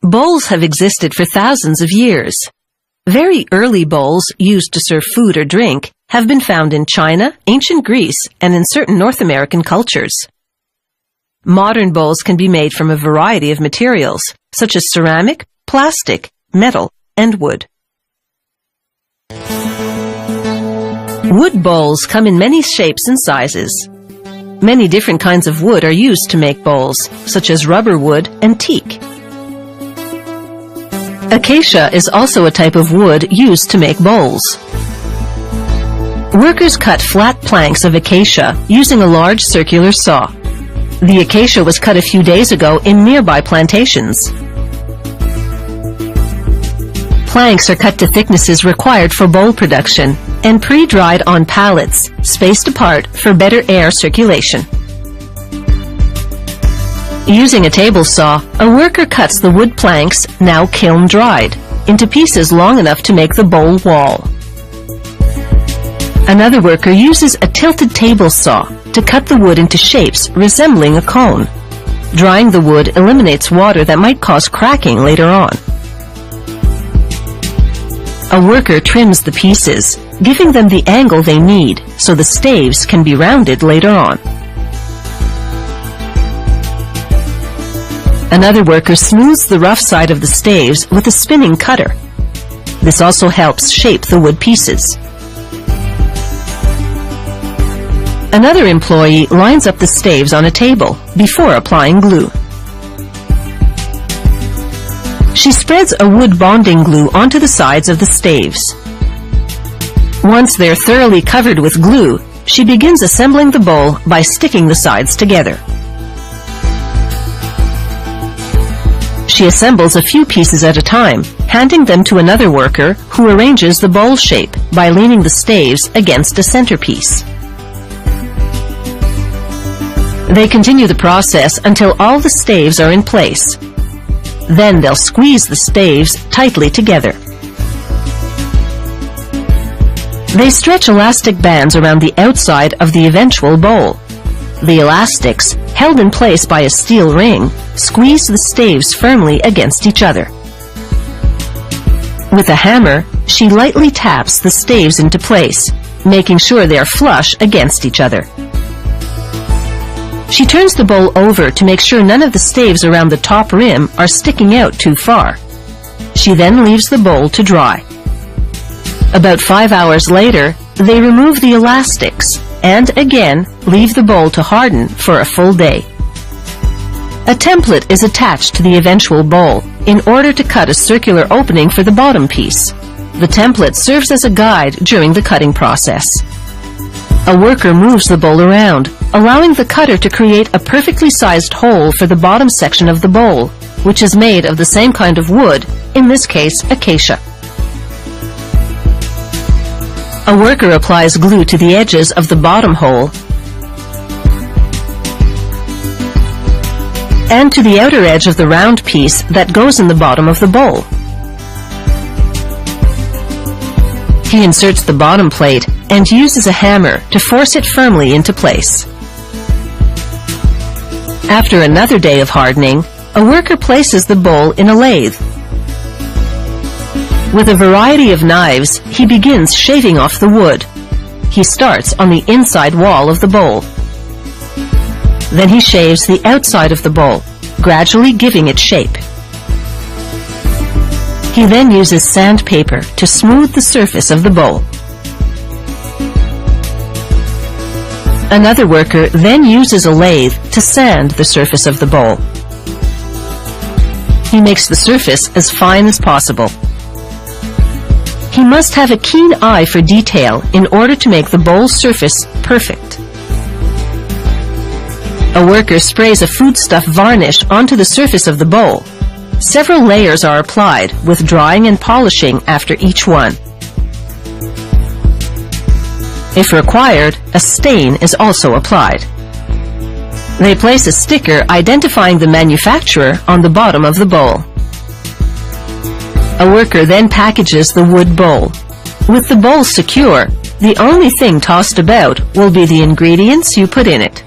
Bowls have existed for thousands of years. Very early bowls used to serve food or drink have been found in China, ancient Greece, and in certain North American cultures. Modern bowls can be made from a variety of materials, such as ceramic, plastic, metal, and wood. Wood bowls come in many shapes and sizes. Many different kinds of wood are used to make bowls, such as rubber wood and teak. Acacia is also a type of wood used to make bowls. Workers cut flat planks of acacia using a large circular saw. The acacia was cut a few days ago in nearby plantations. Planks are cut to thicknesses required for bowl production and pre-dried on pallets, spaced apart for better air circulation. Using a table saw, a worker cuts the wood planks, now kiln-dried, into pieces long enough to make the bowl wall. Another worker uses a tilted table saw to cut the wood into shapes resembling a cone. Drying the wood eliminates water that might cause cracking later on. A worker trims the pieces, giving them the angle they need so the staves can be rounded later on. Another worker smooths the rough side of the staves with a spinning cutter. This also helps shape the wood pieces. Another employee lines up the staves on a table before applying glue. She spreads a wood bonding glue onto the sides of the staves. Once they're thoroughly covered with glue, she begins assembling the bowl by sticking the sides together. She assembles a few pieces at a time, handing them to another worker who arranges the bowl shape by leaning the staves against a centerpiece. They continue the process until all the staves are in place. Then they'll squeeze the staves tightly together. They stretch elastic bands around the outside of the eventual bowl. The elastics, held in place by a steel ring, squeeze the staves firmly against each other. With a hammer, she lightly taps the staves into place, making sure they are flush against each other. She turns the bowl over to make sure none of the staves around the top rim are sticking out too far. She then leaves the bowl to dry. About 5 hours later, they remove the elastics and again leave the bowl to harden for a full day. A template is attached to the eventual bowl in order to cut a circular opening for the bottom piece. The template serves as a guide during the cutting process. A worker moves the bowl around, allowing the cutter to create a perfectly sized hole for the bottom section of the bowl, which is made of the same kind of wood, in this case acacia. A worker applies glue to the edges of the bottom hole and to the outer edge of the round piece that goes in the bottom of the bowl. He inserts the bottom plate and uses a hammer to force it firmly into place. After another day of hardening, a worker places the bowl in a lathe. With a variety of knives, he begins shaving off the wood. He starts on the inside wall of the bowl. Then he shaves the outside of the bowl, gradually giving it shape. He then uses sandpaper to smooth the surface of the bowl. Another worker then uses a lathe to sand the surface of the bowl. He makes the surface as fine as possible. He must have a keen eye for detail in order to make the bowl's surface perfect. A worker sprays a foodstuff varnish onto the surface of the bowl. Several layers are applied, with drying and polishing after each one. If required, a stain is also applied. They place a sticker identifying the manufacturer on the bottom of the bowl. A worker then packages the wood bowl. With the bowl secure, the only thing tossed about will be the ingredients you put in it.